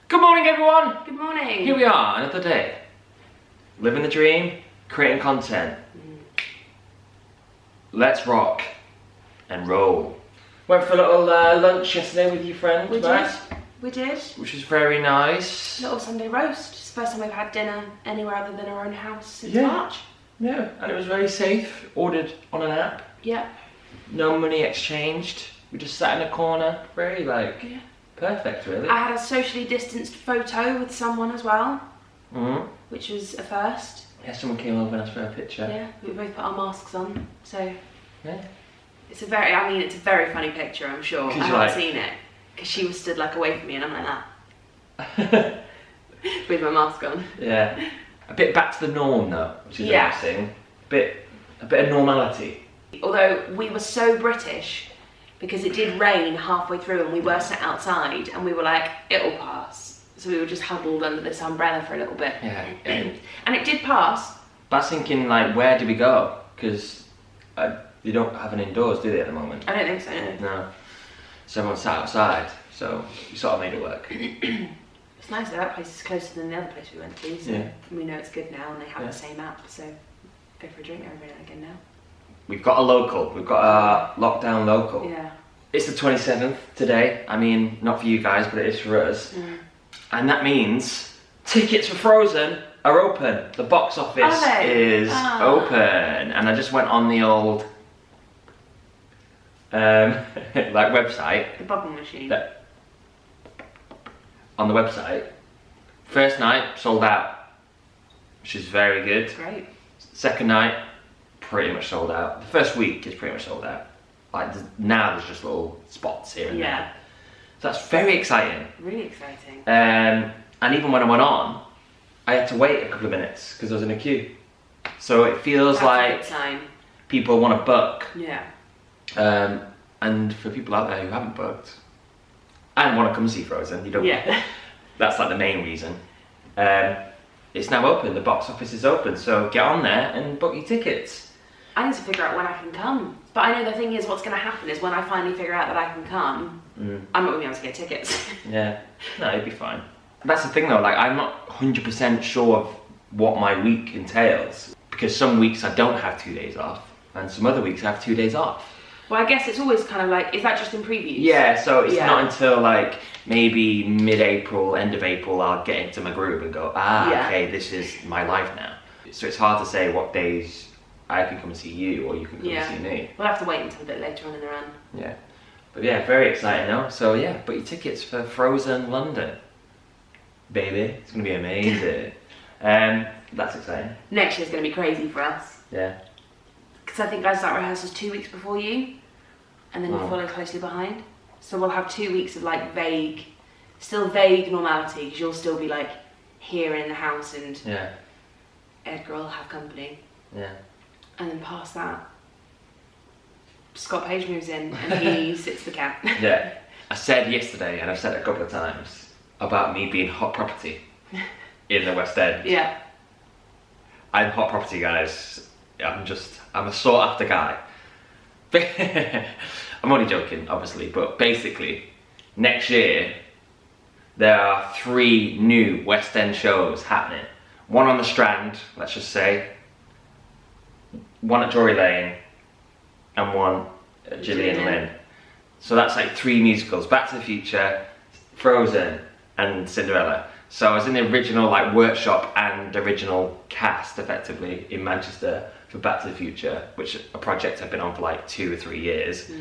Good morning, everyone. Good morning. Here we are, another day. Living the dream, creating content. Let's rock and roll. Went for a little lunch yesterday with your friends, right? We did. Which was very nice. Little Sunday roast. It's the first time we've had dinner anywhere other than our own house since Yeah. March. Yeah, and it was very safe. Ordered on an app. Yeah. No money exchanged. We just sat in a corner. Very perfect, really. I had a socially distanced photo with someone as well, which was a first. Yeah, someone came over and asked for a picture. Yeah, we both put our masks on, so Yeah. it's a very funny picture, I'm sure. I haven't seen it, because she was stood like away from me and I'm like that. With my mask on. Yeah. A bit back to the norm though, which is interesting. A bit of normality. Although we were so British, because it did rain halfway through and we were sat outside and we were like, it'll pass. So we were just huddled under this umbrella for a little bit. Yeah. And it did pass. But I was thinking, like, where do we go? Because they don't have an indoors, do they, at the moment? I don't think so, no. No. So everyone sat outside, so we sort of made it work. It's nice that place is closer than the other place we went to, so Yeah. we know it's good now and they have the same app, so go for a drink every now and again now. We've got a local. We've got our lockdown local. Yeah. It's the 27th today. I mean, not for you guys, but it is for us. And that means tickets for Frozen are open. The box office is open. And I just went on the old like website. The bubble machine. On the website. First night, sold out. Which is very good. Great. Second night, pretty much sold out. The first week is pretty much sold out. Like now there's just little spots here and there. So that's very exciting. Really exciting. And even when I went on, I had to wait a couple of minutes because I was in a queue. So it feels like a good sign. People want to book. Yeah. And for people out there who haven't booked and want to come see Frozen, you don't. Yeah. That's like the main reason. It's now open. The box office is open. So get on there and book your tickets. I need to figure out when I can come. But I know the thing is, what's going to happen is when I finally figure out that I can come, I'm not going to be able to get tickets. Yeah, no, it'd be fine. That's the thing though, like I'm not 100% sure of what my week entails. Because some weeks I don't have 2 days off, and some other weeks I have 2 days off. Well, I guess it's always kind of like, is that just in previews? Yeah, so it's not until like maybe mid-April, end of April, I'll get into my groove and go, okay, this is my life now. So it's hard to say what days I can come and see you or you can come and see me. We'll have to wait until a bit later on in the run. Yeah. But yeah, very exciting though. So yeah, book your tickets for Frozen London. Baby, it's going to be amazing. That's exciting. Next year's going to be crazy for us. Yeah. Because I think I start rehearsals 2 weeks before you, and then you follow closely behind. So we'll have 2 weeks of like still vague normality, because you'll still be like here in the house and Edgar will have company. Yeah. And then past that, Scott Page moves in and he sits the cat. Yeah. I said yesterday, and I've said it a couple of times, about me being hot property in the West End. Yeah. I'm hot property, guys. I'm a sought after guy. I'm only joking, obviously, but basically, next year, there are 3 new West End shows happening. One on the Strand, let's just say, one at Drury Lane, and one at Gillian Lynn. So that's like 3 musicals: Back to the Future, Frozen, and Cinderella. So I was in the original like workshop and original cast, effectively, in Manchester for Back to the Future, which is a project I've been on for like 2 or 3 years.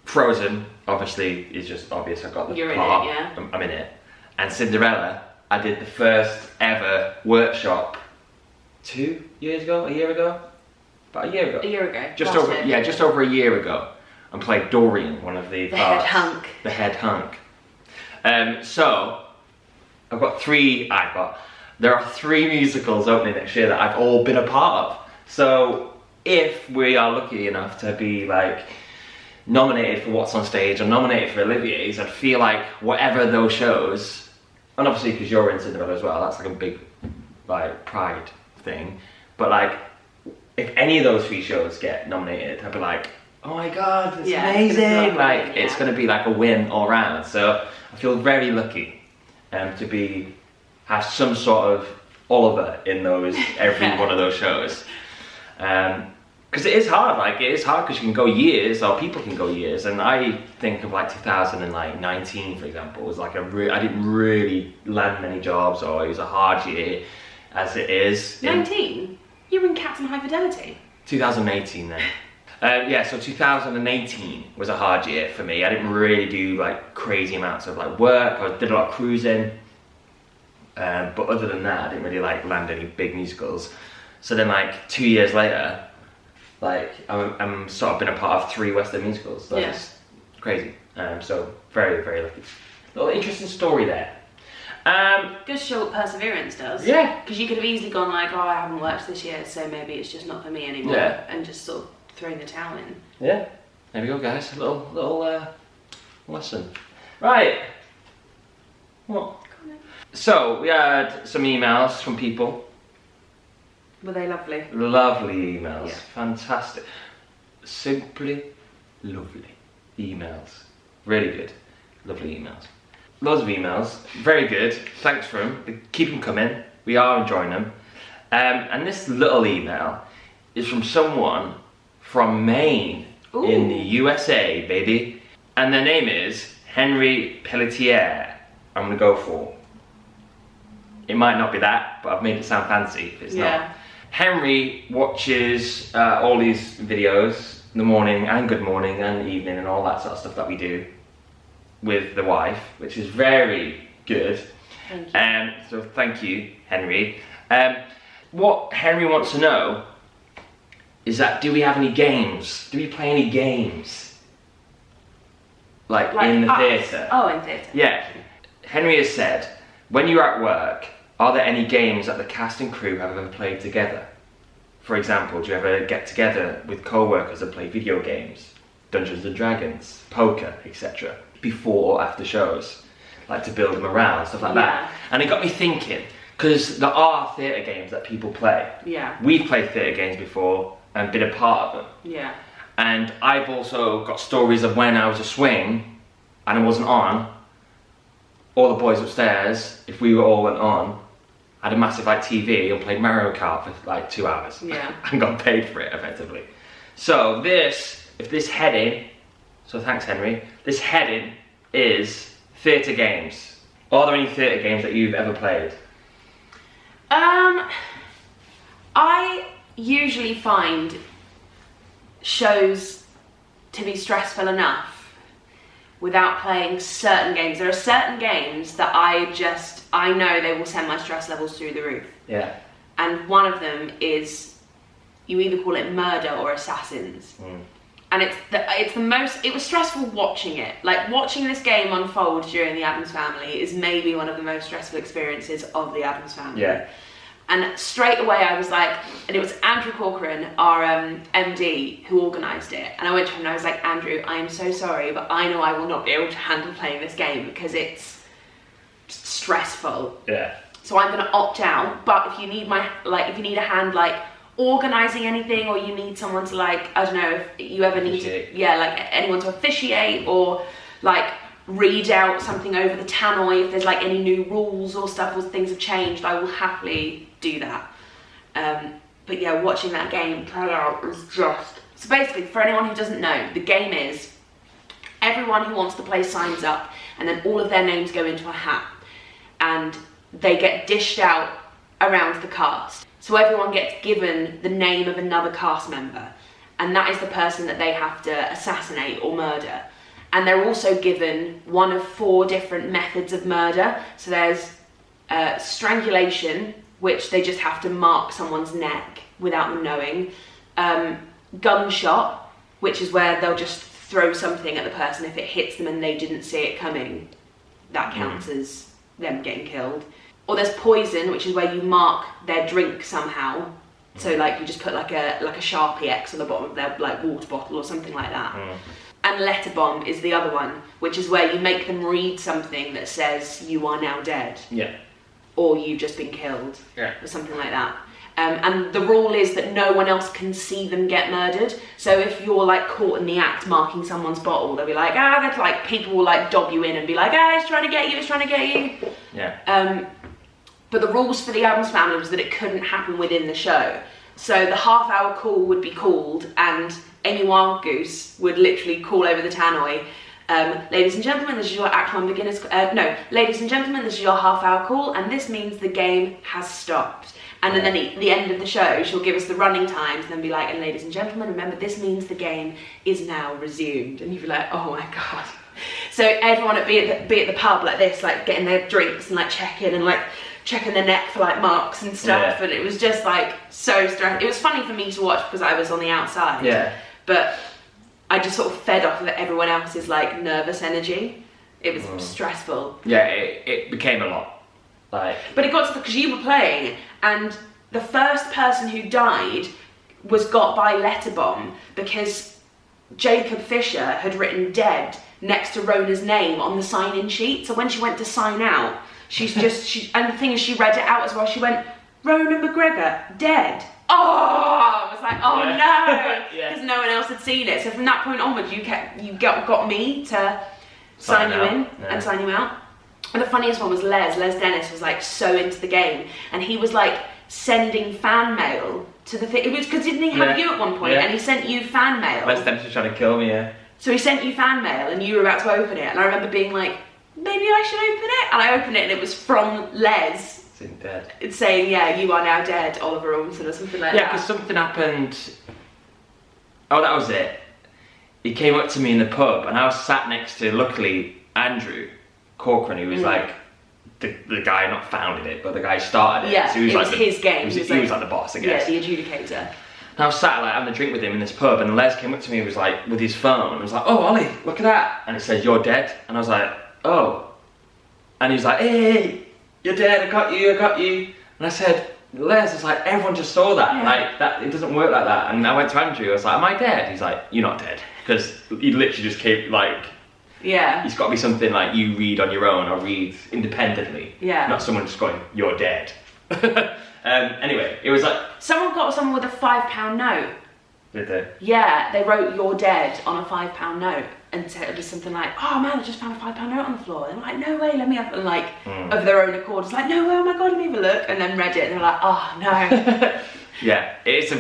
Frozen, obviously, is just obvious. I've got the part. You're in it, yeah. I'm in it. And Cinderella, I did the first ever workshop 2 years ago, a year ago? About a year ago. A year ago. Just over a year ago. And played Dorian, one of the parts. Head hunk. The head hunk. So, there are 3 musicals opening next year that I've all been a part of. So, if we are lucky enough to be like nominated for What's on Stage or nominated for Olivier's, I'd feel like whatever those shows, and obviously because you're in Cinderella as well, that's like a big like pride thing. But like, if any of those 3 shows get nominated, I'd be like, oh my god, it's amazing! It's gonna be like a win all round. So I feel very lucky. to have some sort of Oliver in every one of those shows. Because it is hard, because you can go years, or people can go years, and I think of like 2019, for example, was like I didn't really land many jobs, or it was a hard year, as it is. 19? You were in Captain High Fidelity? 2018 then. So 2018 was a hard year for me. I didn't really do like crazy amounts of like work. I did a lot of cruising, but other than that, I didn't really like land any big musicals. So then, like 2 years later, like I'm sort of been a part of 3 West End musicals. So that's crazy. So very, very lucky. Little interesting story there. Good to show what perseverance does. Yeah. Because you could have easily gone like, oh, I haven't worked this year, so maybe it's just not for me anymore. Yeah. And just sort of throwing the towel in. Yeah. There we go, guys. A little lesson. Right. What? So we had some emails from people. Were they lovely? Lovely emails. Yeah. Fantastic. Simply lovely emails. Really good. Lovely emails. Loads of emails. Very good. Thanks for them. Keep them coming. We are enjoying them. And this little email is from someone from Maine. Ooh. In the USA, baby. And their name is Henry Pelletier. I'm going to go for. It might not be that, but I've made it sound fancy if it's not. Henry watches all these videos in the morning and good morning and evening and all that sort of stuff that we do with the wife, which is very good. Thank you. So thank you, Henry. What Henry wants to know is that, do we have any games? Do we play any games? Like in the theatre? Oh, in theatre. Yeah. Henry has said, when you're at work, are there any games that the cast and crew have ever played together? For example, do you ever get together with co-workers and play video games? Dungeons and Dragons, poker, etc. before or after shows? Like to build them around, stuff like that. And it got me thinking, because there are theatre games that people play. Yeah. We've played theatre games before and been a part of them. Yeah. And I've also got stories of when I was a swing and I wasn't on. All the boys upstairs, if we all went on, had a massive like TV and played Mario Kart for like 2 hours. Yeah. And got paid for it effectively. So if this heading, so thanks Henry, this heading is theatre games. Are there any theatre games that you've ever played? I usually find shows to be stressful enough without playing certain games. There are certain games that I know they will send my stress levels through the roof. Yeah. And one of them is, you either call it Murder or Assassins. And it was stressful watching it. Like, watching this game unfold during the Addams Family is maybe one of the most stressful experiences of the Addams Family. Yeah. And straight away I was like, and it was Andrew Corcoran, our MD, who organised it. And I went to him and I was like, Andrew, I am so sorry, but I know I will not be able to handle playing this game because it's stressful. Yeah. So I'm going to opt out. But if you need a hand, like organising anything, or you need someone to, like, I don't know, if you ever need to, like anyone to officiate, or like read out something over the tannoy if there's like any new rules or stuff or things have changed, I will happily do that. But yeah, watching that game play out is just... So basically, for anyone who doesn't know, the game is everyone who wants to play signs up, and then all of their names go into a hat, and they get dished out around the cast. So everyone gets given the name of another cast member, and that is the person that they have to assassinate or murder. And they're also given one of 4 different methods of murder. So there's strangulation, which they just have to mark someone's neck without them knowing. Gunshot, which is where they'll just throw something at the person. If it hits them and they didn't see it coming, that counts as them getting killed. Or there's poison, which is where you mark their drink somehow. So like you just put like a Sharpie X on the bottom of their like water bottle or something like that. And letter bomb is the other one, which is where you make them read something that says you are now dead. Yeah. Or you've just been killed. Yeah. Or something like that. And the rule is that no one else can see them get murdered. So if you're like caught in the act marking someone's bottle, they'll be like, that's like, people will like dob you in and be like, it's trying to get you, it's trying to get you. Yeah. But the rules for the Addams Family was that it couldn't happen within the show. So the half-hour call would be called, and Amy Wildgoose would literally call over the tannoy, ladies and gentlemen, this is your Act 1 beginners... ladies and gentlemen, this is your half-hour call, and this means the game has stopped. And then at the end of the show, she'll give us the running times, and then be like, and ladies and gentlemen, remember, this means the game is now resumed. And you'd be like, oh my God. So everyone would be at the pub like this, like getting their drinks and like checking and like checking their neck for like marks and stuff. And it was just like so stressful. It was funny for me to watch because I was on the outside. Yeah. But I just sort of fed off of everyone else's like nervous energy. It was stressful. Yeah, it became a lot. Like, but it got to because you were playing, and the first person who died was got by letter bomb because Jacob Fisher had written dead next to Rona's name on the sign-in sheet. So when she went to sign out, and the thing is, she read it out as well. She went, Rona McGregor, dead. Oh, I was like, oh no, because no one else had seen it. So from that point onwards, you got me to sign you in and sign you out. And the funniest one was Les Dennis was like so into the game, and he was like sending fan mail to the thing. It was because didn't he have you at one point, and he sent you fan mail. Les Dennis was trying to kill me, So he sent you fan mail, and you were about to open it, and I remember being like, maybe I should open it, and I opened it, and it was from Les. Dead. It's saying, you are now dead, Oliver Ormston, or something like that. Yeah, because something happened. Oh, that was it. He came up to me in the pub, and I was sat next to, luckily, Andrew Corcoran, who was like the guy not founded it, but the guy who started it. Yeah, so he was his game. He was like the boss, I guess. Yeah, the adjudicator. And I was sat like having a drink with him in this pub, and Les came up to me and was like with his phone and was like, "Oh, Ollie, look at that!" And it said, "You're dead." And I was like, "Oh," and he was like, "Hey, you're dead. I got you." And I said, Les, it's like everyone just saw that. Like that, it doesn't work like that. And I went to Andrew. I was like, "Am I dead?" He's like, "You're not dead," because he literally just came like. Yeah. It's got to be something like you read on your own or read independently. Yeah. Not someone just going, "You're dead." Anyway, it was like... Someone got someone with a £5 note. Did they? Yeah, they wrote "You're dead" on a £5 note. And so it was something like, "Oh man, I just found a £5 note on the floor." And they're like, "No way, let me have it." And like, of their own accord, it's like, "No way, oh my God, let me have a look." And then read it and they're like, "Oh no." Yeah, it's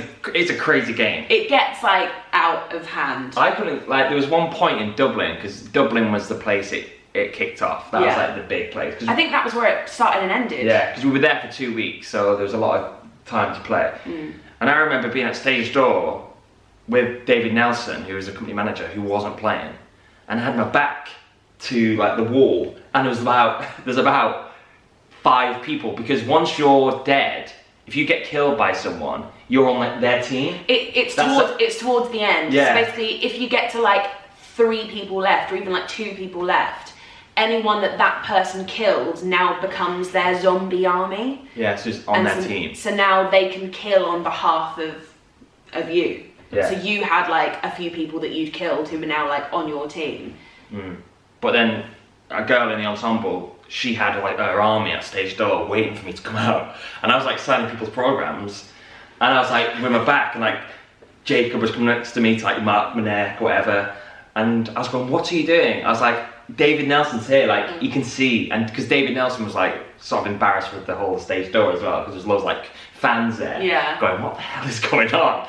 a crazy game. It gets like out of hand. I couldn't, like, there was one point in Dublin, because Dublin was the place it kicked off. That was like the big place. I think that was where it started and ended. Yeah, because we were there for 2 weeks, so there was a lot of time to play. And I remember being at stage door with David Nelson, who was a company manager, who wasn't playing, and I had my back to like the wall, and there's about 5 people, because once you're dead, if you get killed by someone, you're on like their team. It's towards the end. Yeah. So basically, if you get to like 3 people left, or even like 2 people left, anyone that person killed now becomes their zombie army. Yeah, so it's on their team. So now they can kill on behalf of you. Yeah. So you had like a few people that you'd killed who were now like on your team. But then a girl in the ensemble, she had like her army at stage door waiting for me to come out, and I was like signing people's programs, and I was like with my back, and like Jacob was coming next to me to like mark my neck or whatever, and I was going, "What are you doing?" I was like, "David Nelson's here, like you can see," and because David Nelson was like sort of embarrassed with the whole stage door as well, because there's loads of like fans there going, "What the hell is going on?"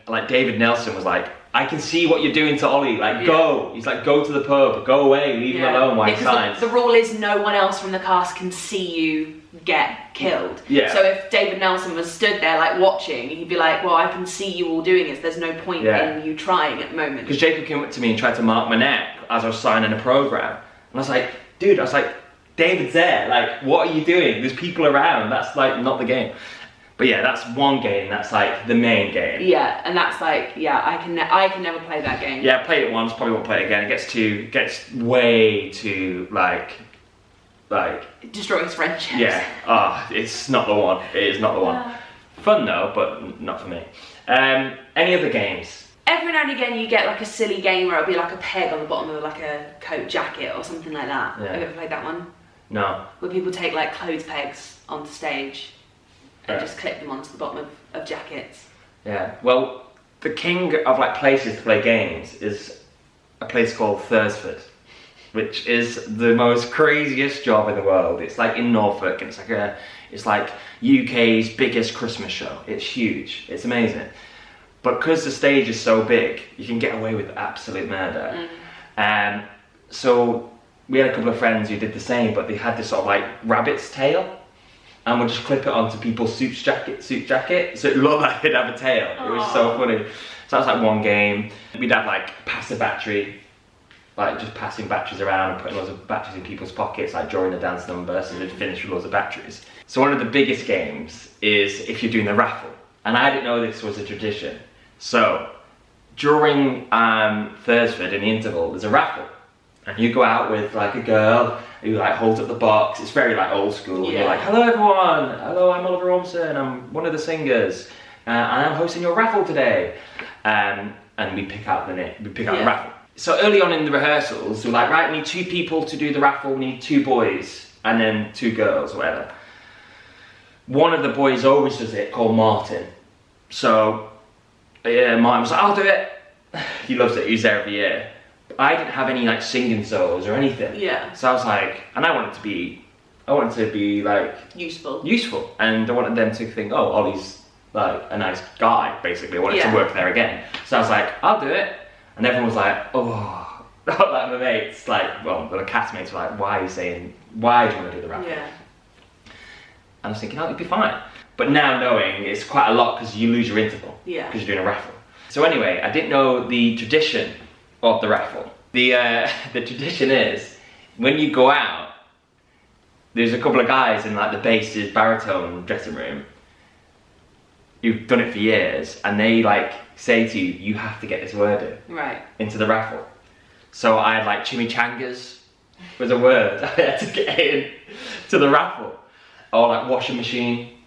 Like David Nelson was like, "I can see what you're doing to Ollie, like go." He's like, "Go to the pub, go away, leave him alone while he signs." The rule is no one else from the cast can see you get killed. Yeah. So if David Nelson was stood there like watching, he'd be like, "Well, I can see you all doing this, there's no point in you trying at the moment." Because Jacob came up to me and tried to mark my neck as I was signing a program, and I was like, "Dude," I was like, "David's there, like what are you doing? There's people around, that's like not the game." But yeah, that's one game, that's like the main game. Yeah, and that's like, I can never play that game. Yeah, I played it once, probably won't play it again. It gets way too like it destroys friendships. Yeah, it's not the one. It is not the one. Fun though, but not for me. Any other games? Every now and again you get like a silly game where it'll be like a peg on the bottom of like a coat jacket or something like that. Yeah. Have you ever played that one? No. Where people take like clothes pegs onto stage and just clip them onto the bottom of jackets. Yeah. Well, the king of like places to play games is a place called Thursford, which is the most craziest job in the world. It's like in Norfolk, and it's like UK's biggest Christmas show. It's huge. It's amazing. But because the stage is so big, you can get away with absolute murder. So we had a couple of friends who did the same, but they had this sort of like rabbit's tail, and we'd just clip it onto people's suit jacket, so it looked like they'd have a tail. It was so funny. So that was like one game. We'd have like pass the battery, like just passing batteries around and putting loads of batteries in people's pockets, like during the dance number, so they'd finish with loads of batteries. So one of the biggest games is if you're doing the raffle, and I didn't know this was a tradition. So during Thursford in the interval, there's a raffle, and you go out with like a girl who like holds up the box. It's very like old school. You're like, hello everyone, hello, I'm Oliver Ormson, I'm one of the singers, and I'm hosting your raffle today. And we pick out the raffle. So early on in the rehearsals, we're like, right, we need 2 people to do the raffle. We need 2 boys and then 2 girls, or whatever. One of the boys always does it, called Martin. So Martin was like, I'll do it. He loves it. He's there every year. But I didn't have any like singing solos or anything. Yeah. So I was like, and I wanted to be like useful, and I wanted them to think, oh, Ollie's like a nice guy, basically. I wanted to work there again. So I was like, I'll do it. And everyone was like, oh, like my mates, like, well, the castmates were like, why do you want to do the raffle? Yeah. And I was thinking, oh, it'd be fine. But now knowing it's quite a lot because you lose your interval. Yeah. Because you're doing a raffle. So anyway, I didn't know the tradition of the raffle. The tradition is, when you go out, there's a couple of guys in like the basses, baritone dressing room who've done it for years, and they like say to you, you have to get this word in into the raffle. So I had like chimichangas was a word I had to get in to the raffle, or like washing machine,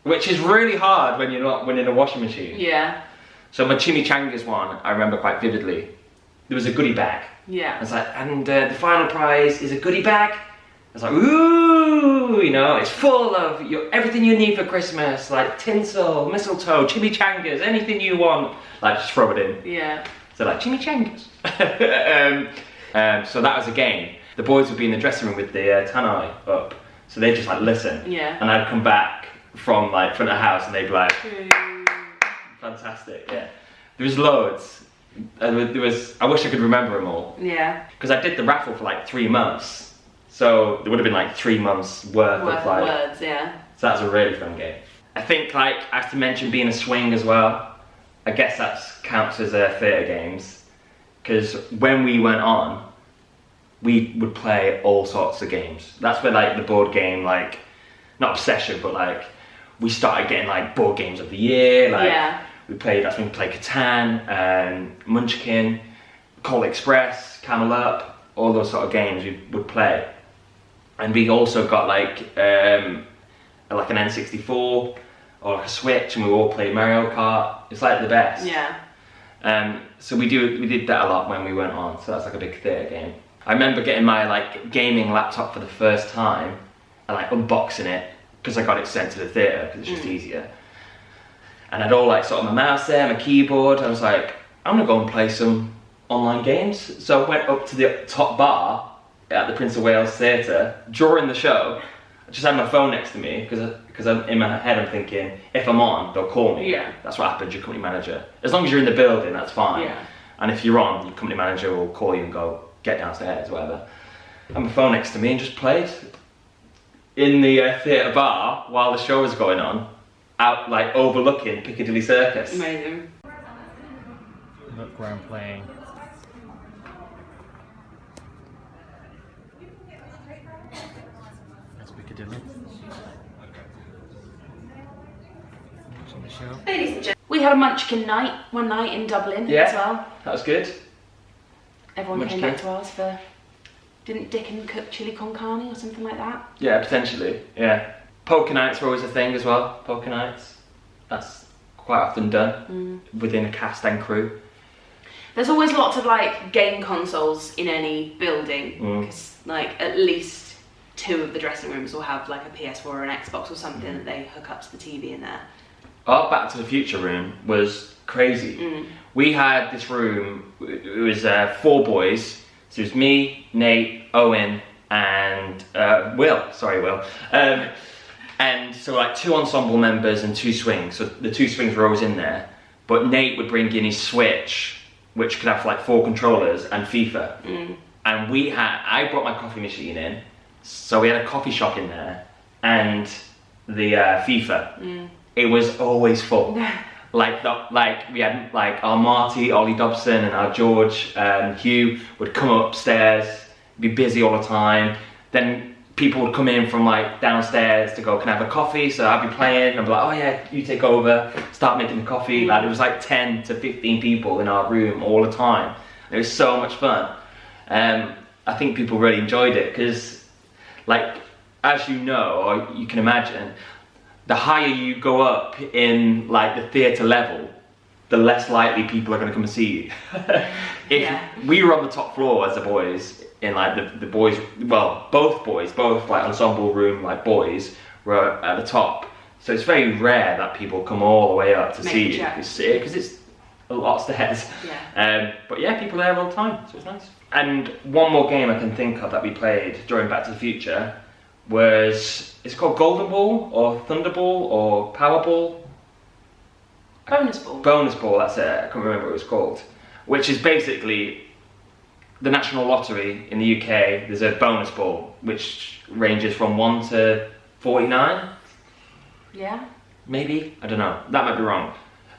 which is really hard when you're not winning a washing machine. Yeah. So my chimichangas one, I remember quite vividly. There was a goodie bag. Yeah. I was like, and the final prize is a goodie bag. I was like, ooh, you know, it's full of everything you need for Christmas, like tinsel, mistletoe, chimichangas, anything you want. Like, just throw it in. Yeah. So like, chimichangas. So that was a game. The boys would be in the dressing room with the tannoy up, so they'd just like listen. Yeah. And I'd come back from like front of the house, and they'd be like, fantastic, yeah. There was loads. I wish I could remember them all. Yeah. Because I did the raffle for like 3 months. So there would have been like 3 months worth of like words, yeah. So that was a really fun game. I think like I have to mention being a swing as well. I guess that counts as theatre games, because when we went on, we would play all sorts of games. That's where like the board game, like not obsession, but like we started getting like board games of the year. Like that's when we played Catan, Munchkin, Call Express, Camel Up, all those sort of games we would play. And we also got like an N64 or like a Switch, and we all played Mario Kart. It's like the best. Yeah. So we did that a lot when we went on. So that's like a big theatre game. I remember getting my like gaming laptop for the first time and like unboxing it, because I got it sent to the theatre because it's just easier. And I'd all like sort of my mouse there, my keyboard. I was like, I'm gonna go and play some online games. So I went up to the top bar at the Prince of Wales Theatre during the show. I just had my phone next to me because I'm in my head I'm thinking, if I'm on, they'll call me. Yeah. That's what happens, your company manager. As long as you're in the building, that's fine. Yeah. And if you're on, your company manager will call you and go, get downstairs, whatever. I had my phone next to me and just played in the theatre bar while the show was going on, out like overlooking Piccadilly Circus. Amazing. Look where I'm playing. That's Piccadilly. Watching the show. Ladies and gentlemen, we had a Munchkin night one night in Dublin as well. That was good. Everyone came back to ours for, didn't Dickon cook chili con carne or something like that? Yeah, potentially, yeah. Poker nights were always a thing as well, poker nights. That's quite often done within a cast and crew. There's always lots of like game consoles in any building, because like at least 2 of the dressing rooms will have like a PS4 or an Xbox or something that they hook up to the TV in there. Our Back to the Future room was crazy. We had this room, it was 4 boys, so it was me, Nate, Owen, and Will. And so like 2 ensemble members and 2 swings, so the 2 swings were always in there, but Nate would bring in his Switch, which could have like 4 controllers, and FIFA. And I brought my coffee machine in, so we had a coffee shop in there, and the FIFA. It was always full. Like we had like our Marty, Ollie Dobson, and our George Hugh would come upstairs, be busy all the time. Then people would come in from like downstairs to go, can I have a coffee? So I'd be playing, and I'd be like, oh yeah, you take over, start making the coffee. Like there was like 10 to 15 people in our room all the time. It was so much fun. I think people really enjoyed it because, like, as you know, or you can imagine, the higher you go up in like the theatre level, the less likely people are going to come and see you. We were on the top floor as the boys, in like the boys, well, both like ensemble room, like boys were at the top. So it's very rare that people come all the way up to see you, because it's a lot of stairs. But yeah, people are there all the time, so it's nice. And one more game I can think of that we played during Back to the Future was, it's called Golden Ball, or Thunderball, or Powerball. Bonus Ball. Bonus Ball, that's it, I can't remember what it was called. Which is basically the National Lottery in the UK. There's a bonus ball, which ranges from 1 to 49. Yeah? Maybe? I don't know, that might be wrong.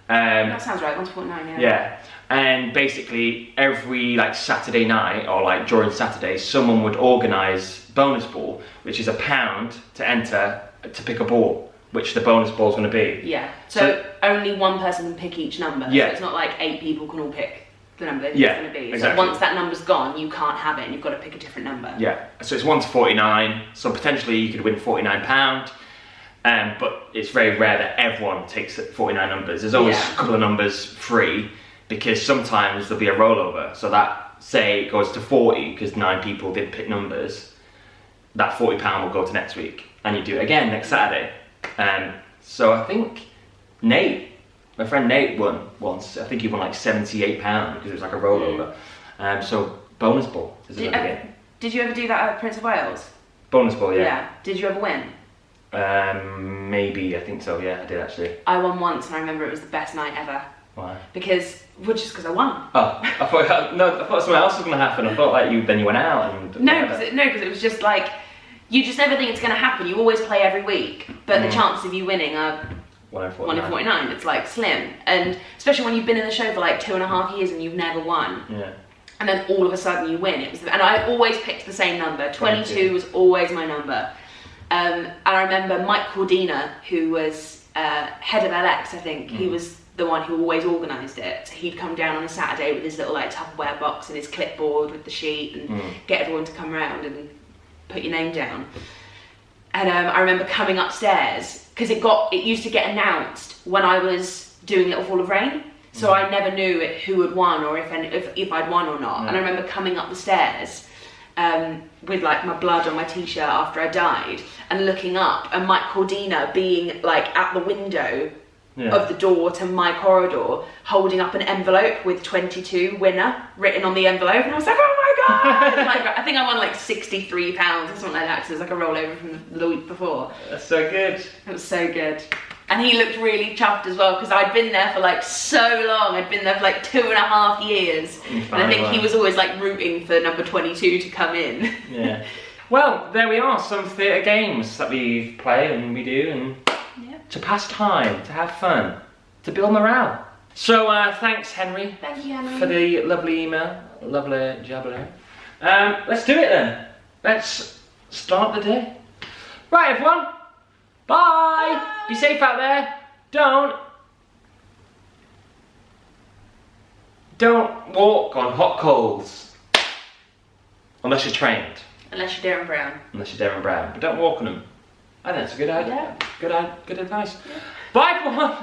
That sounds right, 1 to 49, yeah. Yeah, and basically every like Saturday night, or like during Saturdays, someone would organise bonus ball, which is £1 to enter to pick a ball, which the bonus ball is going to be. Yeah, so only one person can pick each number. Yeah. So it's not like 8 people can all pick the number it's Yeah, going to be. exactly. So once that number's gone, you can't have it and you've got to pick a different number. Yeah, so it's 1 to 49, so potentially you could win £49. But it's very rare that everyone takes 49 numbers. There's always a couple of numbers free, because sometimes there'll be a rollover. So that, say it goes to 40 because 9 people did pick numbers, that £40 will go to next week, and you do it again next Saturday. So I think my friend Nate won once. I think he won like £78 because it was like a rollover. So bonus ball is another game. Did you ever do that at Prince of Wales? Bonus ball, yeah. Yeah. Did you ever win? Maybe, I think so, yeah, I did actually. I won once and I remember it was the best night ever. Why? Just because I won. Oh, I thought something else was going to happen. I thought like then you went out and... No, because it was just like, you just never think it's going to happen. You always play every week, but the chances of you winning are 1 in 49. It's like slim. And especially when you've been in the show for like 2.5 years and you've never won. Yeah. And then all of a sudden you win. And I always picked the same number. 22 was always my number. And I remember Mike Cordina, who was head of LX, I think, he was the one who always organised it. So he'd come down on a Saturday with his little like Tupperware box and his clipboard with the sheet and get everyone to come round and put your name down. And I remember coming upstairs, because it used to get announced when I was doing Little Fall of Rain. So I never knew who had won or if I'd won or not. And I remember coming up the stairs with like my blood on my t-shirt after I died and looking up and Mike Cordina being like at the window of the door to my corridor holding up an envelope with 22 winner written on the envelope, and I was like, oh my god. Like, I think I won like £63 or something like that, because it was like a rollover from the week before. That's so good. It was so good. And he looked really chuffed as well, because I'd been there for like so long. I'd been there for like 2.5 years. And I think he was always like rooting for number 22 to come in. Yeah. Well, there we are, some theatre games that we play and we do, and to pass time, to have fun, to build morale. So thanks, Henry. Thank you, Henry. For the lovely email. Lovely jubbler. Let's do it then. Let's start the day. Right, everyone. Bye. Bye. Be safe out there. Don't walk on hot coals. Unless you're trained. Unless you're Darren Brown. But don't walk on them. I think that's a good idea. Yeah. Good advice. Yeah. Bye, everyone.